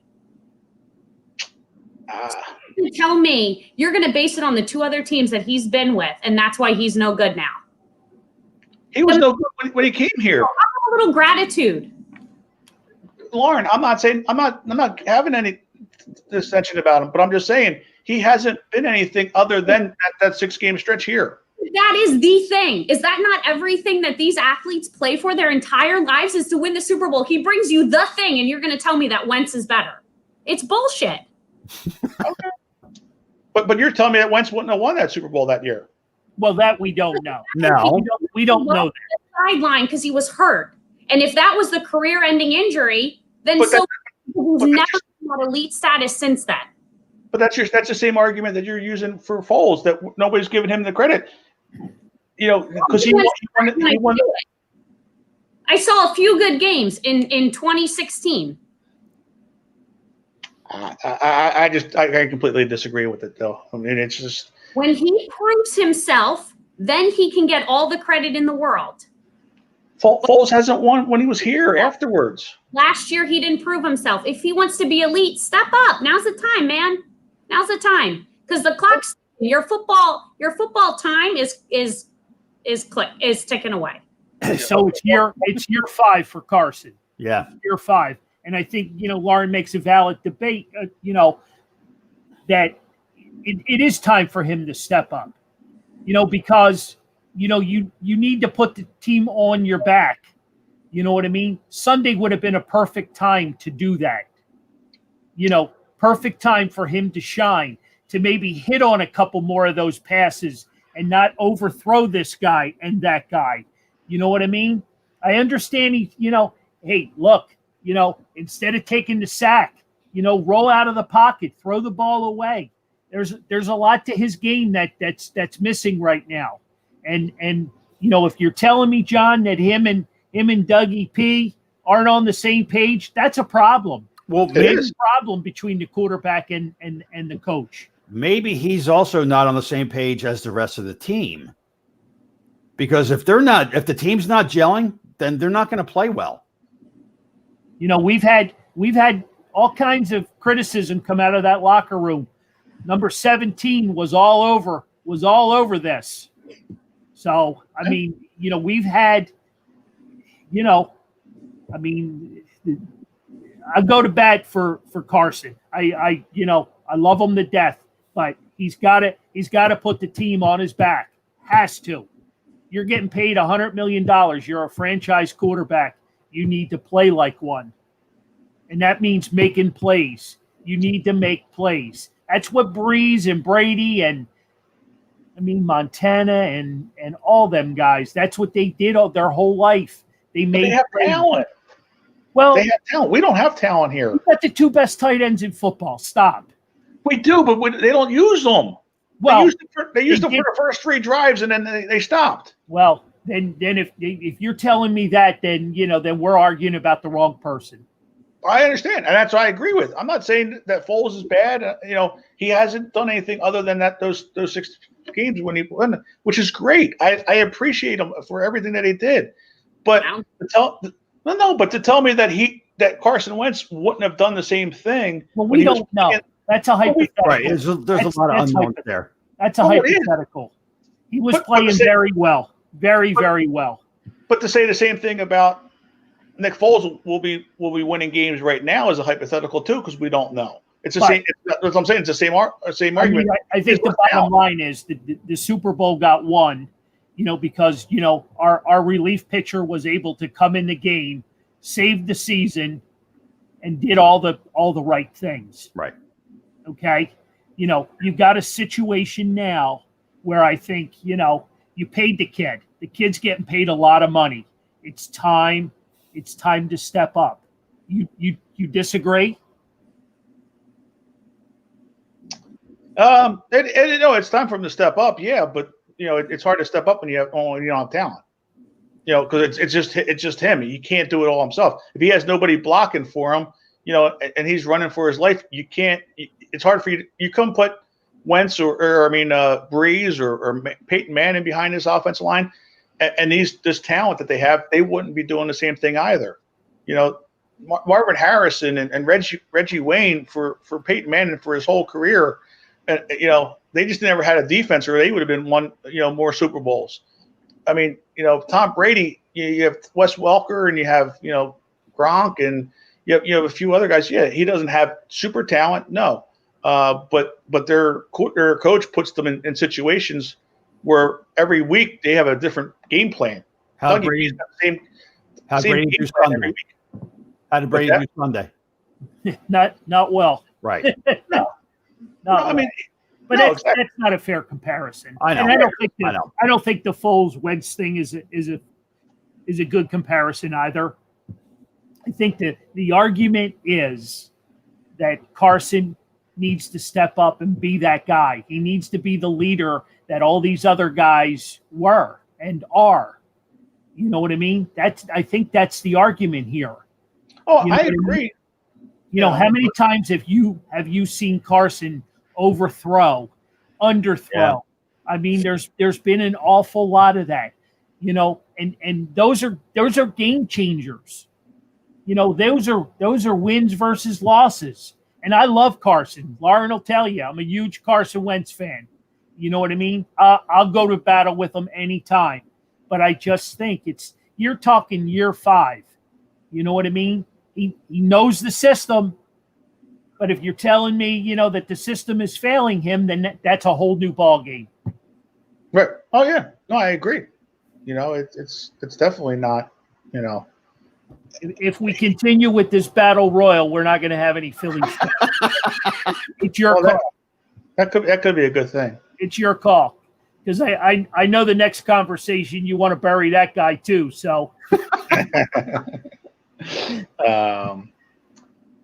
You tell me you're going to base it on the two other teams that he's been with, and that's why he's no good now. He was no good when he came here. Have a little gratitude. Lauren, I'm not having any dissension about him, but I'm just saying he hasn't been anything other than that 6-game stretch here. That is the thing. Is that not everything that these athletes play for their entire lives, is to win the Super Bowl? He brings you the thing, and you're going to tell me that Wentz is better. It's bullshit. Okay. But you're telling me that Wentz wouldn't have won that Super Bowl that year. Well, that we don't know. No. We don't know that. Sideline because he was hurt. And if that was the career-ending injury, then he's never had elite status since then. But that's the same argument that you're using for Foles, that nobody's giving him the credit. You know, because he won. I saw a few good games in 2016. I completely disagree with it, though. I mean, it's just when he proves himself, then he can get all the credit in the world. Foles hasn't won when he was here afterwards. Last year, he didn't prove himself. If he wants to be elite, step up. Now's the time, man. Now's the time, because the clock's your football time is ticking away. So it's year 5 for Carson. Yeah. Year 5. And I think, Lauren makes a valid debate, that it is time for him to step up, because, you need to put the team on your back. You know what I mean? Sunday would have been a perfect time to do that. perfect time for him to shine, to maybe hit on a couple more of those passes and not overthrow this guy and that guy. You know what I mean? I understand hey, look, instead of taking the sack, roll out of the pocket, throw the ball away. There's a lot to his game that's missing right now. And if you're telling me, John, that him and Dougie P aren't on the same page, that's a problem. Well, There's a problem between the quarterback and the coach. Maybe he's also not on the same page as the rest of the team. Because if the team's not gelling, then they're not going to play well. We've had all kinds of criticism come out of that locker room. Number 17 was all over this. So, I mean, we've had, I go to bat for Carson. I love him to death, but he's got to put the team on his back. Has to. You're getting paid $100 million. You're a franchise quarterback. You need to play like one. And that means making plays. You need to make plays. That's what Breeze and Brady and Montana and all them guys, that's what they did all their whole life. They have talent. Well, they have talent. We don't have talent here. We got the two best tight ends in football. Stop. We do, but they don't use them. Well, they used them for the first 3 drives, and then they stopped. Well, then if you're telling me that, then we're arguing about the wrong person. I understand, and that's what I agree with. I'm not saying that Foles is bad. He hasn't done anything other than those 6 games when he won, which is great. I appreciate him for everything that he did. But to tell me that Carson Wentz wouldn't have done the same thing. Well, we don't know. That's a hypothetical. Right. There's a lot of unknowns there. That's a hypothetical. He was playing very well. Very, very well. But to say the same thing about Nick Foles will be winning games right now is a hypothetical too, because we don't know. It's the same. That's what I'm saying. It's the same argument. I think the bottom line is the Super Bowl got won, because our relief pitcher was able to come in the game, save the season, and did all the right things. Right. Okay. You've got a situation now where I think you paid the kid. The kid's getting paid a lot of money. It's time to step up. You disagree? It's time for him to step up. Yeah, but it's hard to step up when you don't have talent. Because it's just him. He can't do it all himself. If he has nobody blocking for him, and he's running for his life, you can't. It's hard for you. You couldn't put Wentz or Breeze or Peyton Manning behind this offensive line, and this talent that they have, they wouldn't be doing the same thing either. Marvin Harrison and Reggie Wayne for Peyton Manning for his whole career, and they just never had a defense, or they would have been won more Super Bowls. Tom Brady, you have Wes Welker, and you have Gronk, and you have a few other guys. Yeah, he doesn't have super talent, no, but their coach puts them in situations where every week they have a different game plan. How did Brady do Sunday? How did Brady do Sunday? Not well. Right. But that's not a fair comparison. I know. And I don't think the Foles Wentz thing is a good comparison either. I think that the argument is that Carson needs to step up and be that guy. He needs to be the leader that all these other guys were and are. You know what I mean? I think that's the argument here. Oh, I agree. How many times have you seen Carson overthrow, underthrow? Yeah. There's been an awful lot of that. And those are game changers. Those are wins versus losses. And I love Carson. Lauren will tell you, I'm a huge Carson Wentz fan. You know what I mean? I'll go to battle with him anytime. But I just think you're talking year 5. You know what I mean? He knows the system. But if you're telling me, that the system is failing him, then that's a whole new ball game. Right. Oh yeah. No, I agree. It's definitely not. if we continue with this battle royal, we're not going to have any Phillies fans. It's your Well, call. that could be a good thing. It's your call. Because I know the next conversation you want to bury that guy too. So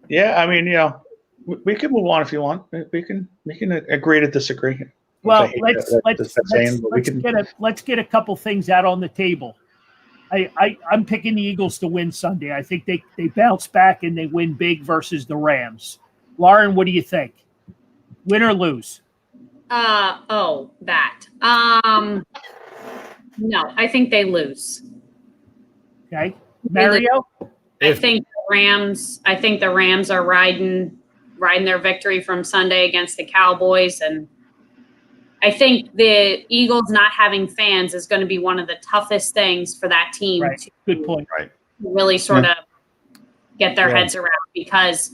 Yeah, I mean, we can move on if you want. We can agree to disagree. well, I hate that saying, but we can. let's get a couple things out on the table. I'm picking the Eagles to win Sunday. I think they bounce back and they win big versus the Rams. Lauren, what do you think? Win or lose? That. No, I think they lose. Okay, Mario. I think the Rams are riding their victory from Sunday against the Cowboys, and I think the Eagles not having fans is going to be one of the toughest things for that team Right. to Good point. really sort of get their heads around, because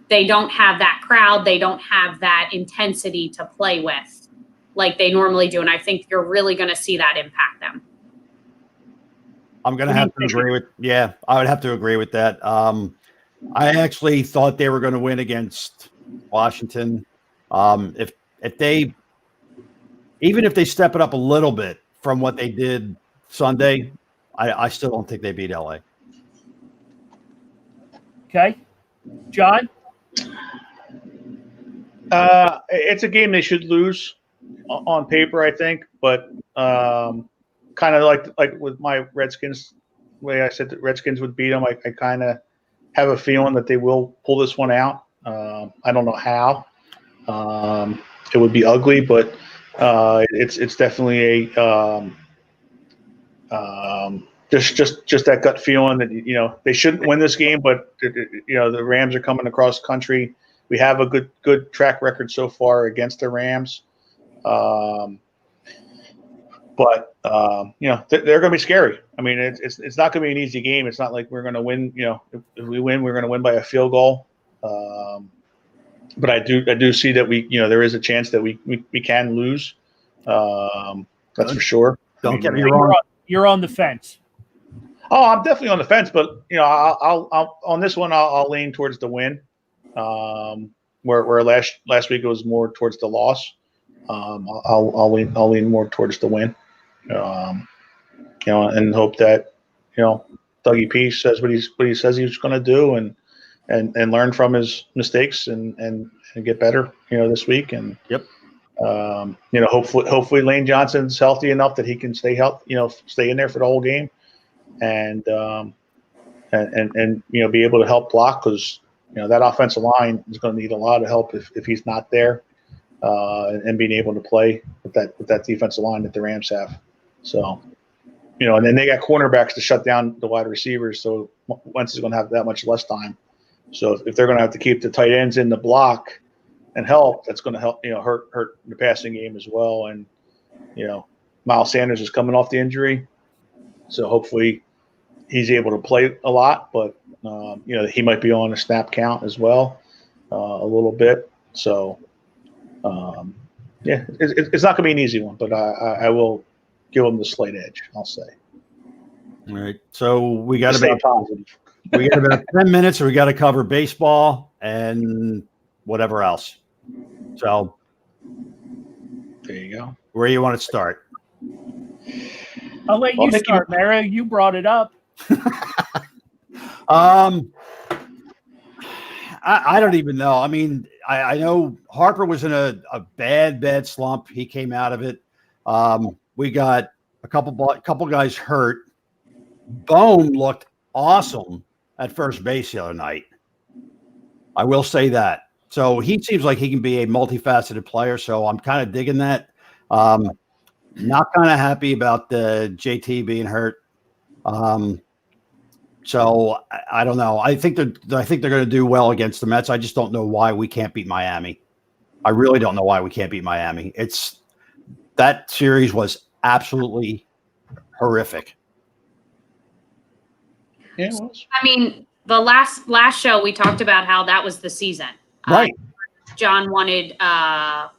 they don't have that crowd, they don't have that intensity to play with like they normally do, and I think you're really going to see that impact them. I'm going to have to agree with. Yeah, I would have to agree with that. I actually thought they were going to win against Washington. If they, even if they step it up a little bit from what they did Sunday, I still don't think they beat LA. Okay, John. It's a game they should lose on paper, I think, but kind of like with my Redskins, the way I said that Redskins would beat them, I kind of have a feeling that they will pull this one out. I don't know how. It would be ugly, but it's definitely a just that gut feeling that they shouldn't win this game, but the Rams are coming across country. We have a good track record so far against the Rams. But they're going to be scary. I mean, it's not going to be an easy game. It's not like we're going to win. If we win, we're going to win by a field goal. But I do see that there is a chance that we can lose. That's for sure. Don't get me wrong. You're on the fence. Oh, I'm definitely on the fence, but I'll on this one I'll lean towards the win. Where last week it was more towards the loss. I'll lean more towards the win. And hope that Dougie P says what he says he's going to do, and learn from his mistakes and get better this week. And yep. Hopefully Lane Johnson's healthy enough that he can stay in there for the whole game, and be able to help block, because that offensive line is going to need a lot of help if he's not there, and being able to play with that defensive line that the Rams have. So, and then they got cornerbacks to shut down the wide receivers, so Wentz is going to have that much less time. So if they're going to have to keep the tight ends in the block and help, that's going to help hurt the passing game as well. And Miles Sanders is coming off the injury, so hopefully he's able to play a lot, but he might be on a snap count as well, a little bit. So it's not going to be an easy one, but I will give them the slight edge, I'll say. All right, so we got Stay positive. We got about 10 minutes, or we got to cover baseball and whatever else. So There you go. where you want to start? I'll let you start, Mario. You brought it up. I don't even know. I mean, I know Harper was in a bad slump. He came out of it. We got a couple guys hurt. Bone looked awesome at first base the other night. I will say that. So he seems like he can be a multifaceted player. So I'm kind of digging that. Not kind of happy about the JT being hurt. So I don't know. I think they're going to do well against the Mets. I just don't know why we can't beat Miami. I really don't know why we can't beat Miami. That series was absolutely horrific. Yeah, it was. I mean, the last show we talked about how that was the season. Right. John wanted 7-4,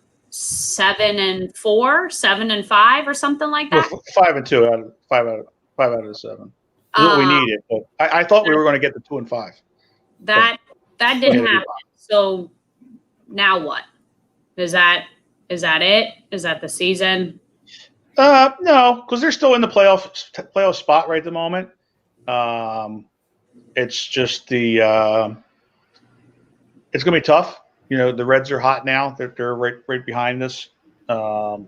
7-5, or something like that. Well, 5-2 out of 5 out of 7. That's what we needed. But I thought we were going to get the 2 and 5. That didn't happen. So now what? Is that it? Is that the season? No, because they're still in the playoff spot right at the moment. It's just the it's going to be tough. The Reds are hot now. They're right behind us. For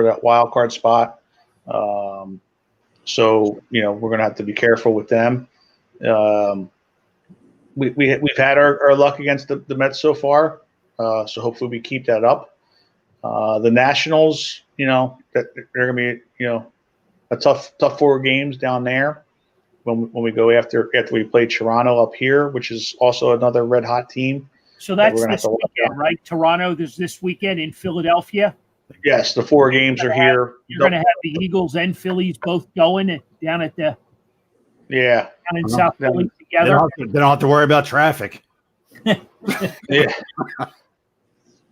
that wild card spot. So we're going to have to be careful with them. We've had our luck against the Mets so far. So hopefully we keep that up. The Nationals, that they're going to be, a tough 4 games down there when we go after we play Toronto up here, which is also another red hot team. So that's this weekend, right? Toronto, there's this weekend in Philadelphia. Yes, the 4 games are here. You're going to have the Eagles and Phillies both going down at the down in South Philly together. They don't have to worry about traffic. Yeah.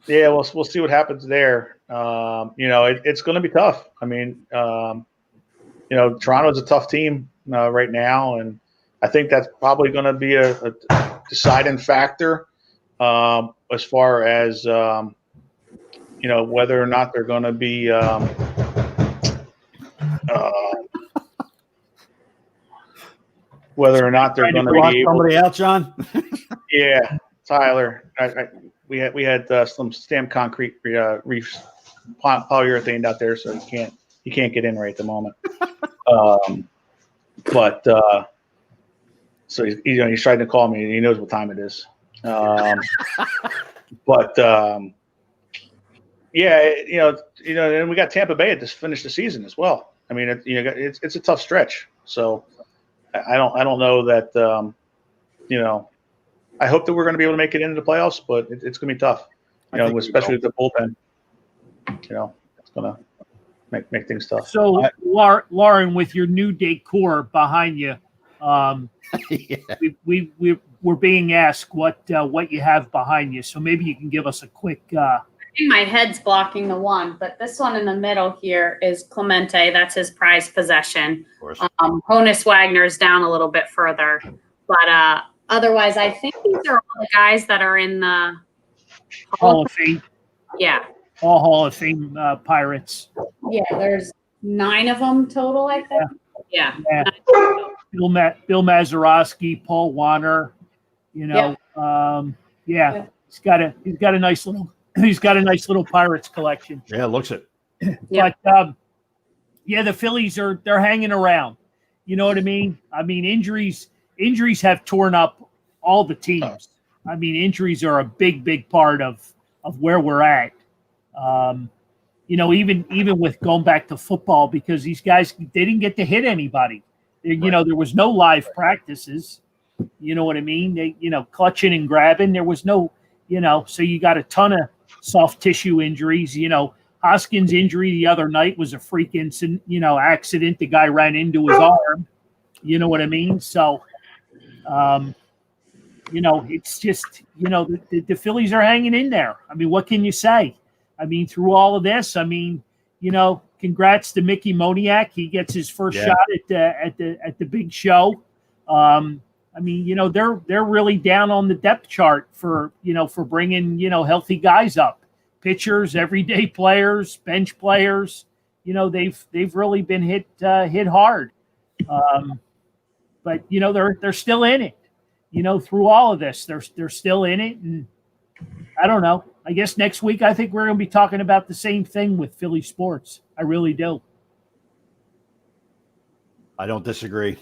Yeah, we'll see what happens there. It's going to be tough. I mean, Toronto's a tough team right now, and I think that's probably going to be a deciding factor as far as whether or not they're going to be whether or not they're going to be able somebody out, John. Yeah, Tyler. We had some stamped concrete reefs, polyurethane out there, so he can't get in right at the moment. So he's trying to call me, and he knows what time it is. And we got Tampa Bay to finish the season as well. I mean, it's a tough stretch. So I don't know that I hope that we're going to be able to make it into the playoffs, but it's going to be tough. Especially with the bullpen. It's going to make things tough. So, Lauren, with your new decor behind you, we're being asked what you have behind you. So maybe you can give us a quick. I think my head's blocking the one, but this one in the middle here is Clemente. That's his prized possession. Honus Wagner's down a little bit further, but otherwise, I think these are all the guys that are in the Hall of Fame. Yeah. All Hall of Fame Pirates. Yeah, there's 9 of them total, I think. Yeah. Bill Mazeroski, Paul Warner. He's got a nice little Pirates collection. Yeah, looks it. But the Phillies they're hanging around. You know what I mean? I mean, injuries have torn up all the teams. I mean, injuries are a big part of where we're at. Even with going back to football, because these guys, they didn't get to hit anybody. There was no live practices. You know what I mean? They, clutching and grabbing. There was no, so you got a ton of soft tissue injuries. Hoskins' injury the other night was a freak accident. The guy ran into his arm. You know what I mean? So, it's just, the Phillies are hanging in there. I mean, what can you say? I mean, through all of this, congrats to Mickey Moniak. He gets his first shot at the big show. They're really down on the depth chart for bringing, healthy guys up, pitchers, everyday players, bench players. They've really been hit hard. But they're still in it. Through all of this, they're still in it, and I don't know. I guess next week I think we're going to be talking about the same thing with Philly sports. I really do. I don't disagree.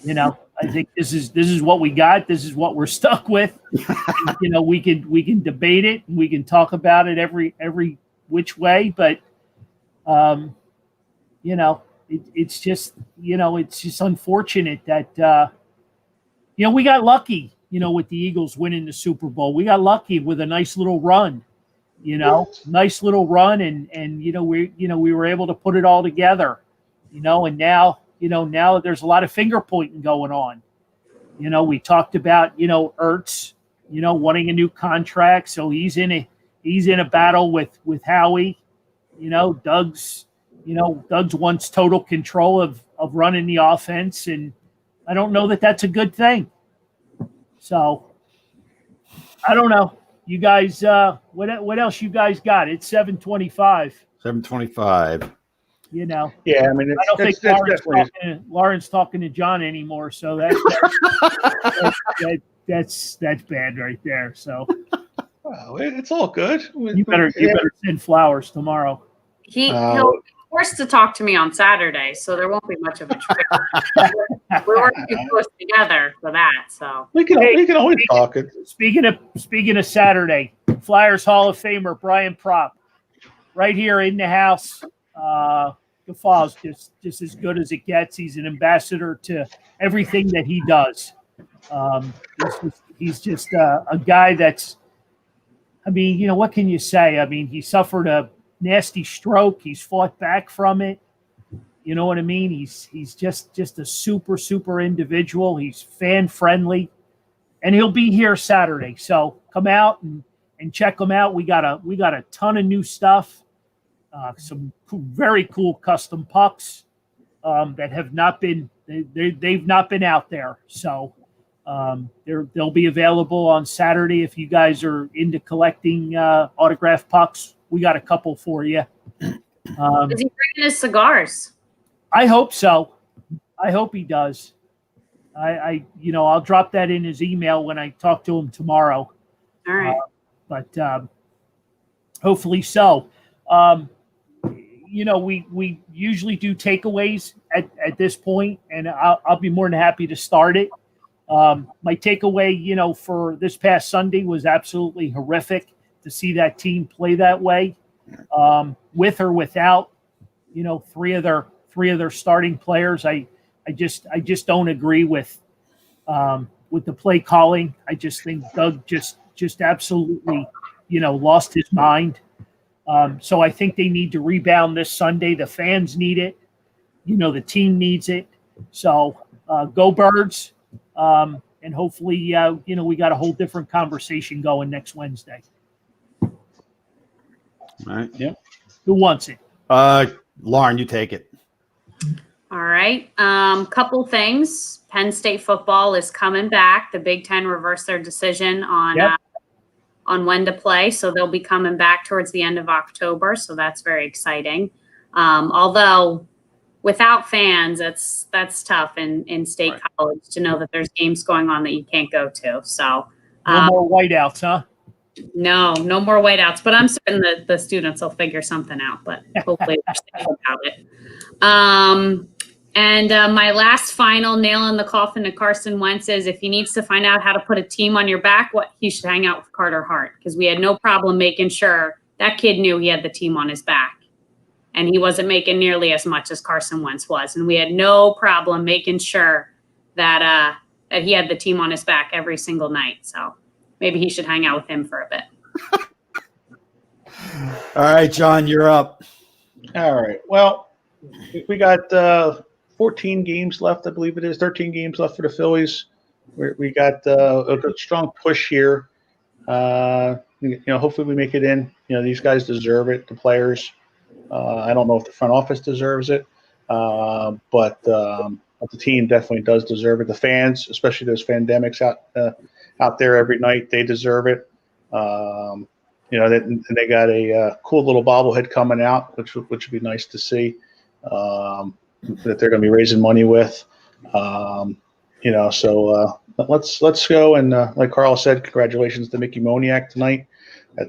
I think this is what we got. This is what we're stuck with. We can debate it and we can talk about it every which way, but it's just unfortunate that we got lucky. With the Eagles winning the Super Bowl, we got lucky with a nice little run. Nice little run, and we were able to put it all together. And now there's a lot of finger pointing going on. We talked about Ertz, wanting a new contract, so he's in a battle with Howie. Doug's wants total control of running the offense, and I don't know that that's a good thing. So I don't know. You guys, what else you guys got? It's 7:25. 7:25. You know, Yeah, I mean, I don't think it's definitely Lauren's talking to John anymore. So that's bad right there. So well, it's all good. you better send flowers tomorrow. He'll be forced to talk to me on Saturday, so there won't be much of a trip. We work too close together for that, so We can always talk. Speaking of Saturday, Flyers Hall of Famer Brian Propp, right here in the house. Gaffar's just as good as it gets. He's an ambassador to everything that he does. He's just a guy that's. I mean, you know, what can you say? I mean, he suffered a nasty stroke. He's fought back from it. You know what I mean? He's just a super individual. He's fan friendly, and he'll be here Saturday. So come out and check him out. We got a ton of new stuff. Some very cool custom pucks that have not been they've not been out there. So they'll be available on Saturday if you guys are into collecting autographed pucks. We got a couple for you. is he bringing his cigars? I hope so. I hope he does. I'll drop that in his email when I talk to him tomorrow. All right. But hopefully so. We usually do takeaways at this point, and I'll be more than happy to start it. My takeaway, for this past Sunday was absolutely horrific to see that team play that way, with or without, three of their starting players. I just don't agree with the play calling. I just think Doug just absolutely, lost his mind. So I think they need to rebound this Sunday. The fans need it. The team needs it. So go Birds. And hopefully, we got a whole different conversation going next Wednesday. All right. Yeah. Who wants it? Lauren, you take it. All right. Couple things. Penn State football is coming back. The Big Ten reversed their decision on when to play, so they'll be coming back towards the end of October. So that's very exciting. Although without fans, that's tough in state college to know that there's games going on that you can't go to. So No more whiteouts, huh? no more whiteouts, but I'm certain that the students will figure something out, but hopefully they're safe about it. And my last final nail in the coffin to Carson Wentz is if he needs to find out how to put a team on your back, he should hang out with Carter Hart, because we had no problem making sure that kid knew he had the team on his back. And he wasn't making nearly as much as Carson Wentz was. And we had no problem making sure that he had the team on his back every single night. So maybe he should hang out with him for a bit. All right, John, you're up. All right. Well, we got 14 games left, I believe it is. 13 games left for the Phillies. We got a strong push here. Hopefully we make it in. These guys deserve it, the players. I don't know if the front office deserves it, but the team definitely does deserve it. The fans, especially those Fandemics out there every night, they deserve it. They got a cool little bobblehead coming out, which would be nice to see. That they're going to be raising money with. So let's go, and like Carl said, congratulations to Mickey Moniak tonight.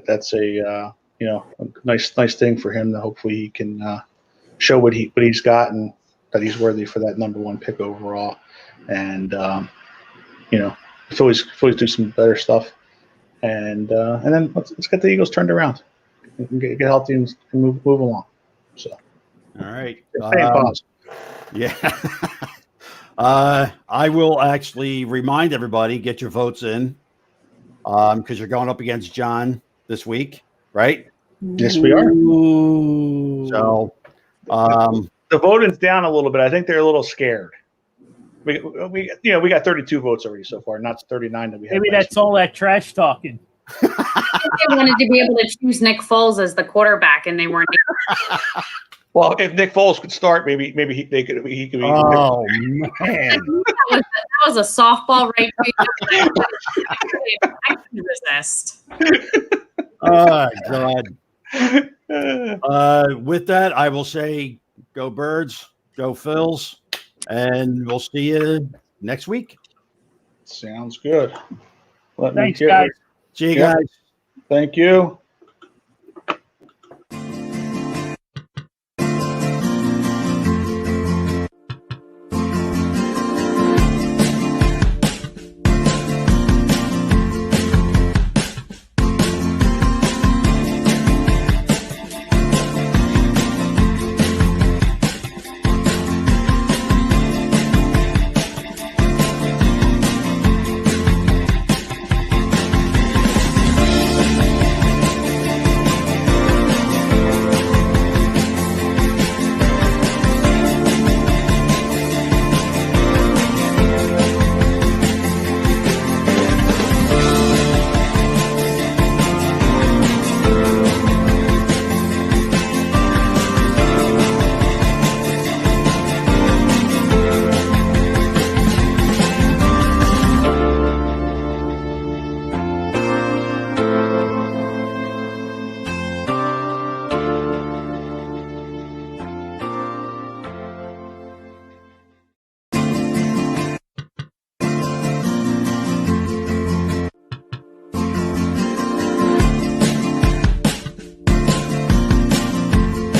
That's a nice thing for him. That hopefully he can show what he's got, and that he's worthy for that number 1 pick overall. And Phillies do some better stuff, and then let's get the Eagles turned around, and get healthy and move along. So all right. Yeah. I will actually remind everybody, get your votes in, because you're going up against John this week, right? Yes, we are. Ooh. So the voting's down a little bit. I think they're a little scared. We got 32 votes already so far, not 39 that we had. Maybe that's all that trash talking. I think they wanted to be able to choose Nick Foles as the quarterback, and they weren't. Well, if Nick Foles could start, maybe he could be. Oh man. That was a softball right to you. I can resist. Oh God. With that, I will say, go Birds, go Phils, and we'll see you next week. Sounds good. Thanks, guys. See you Yep. guys. Thank you.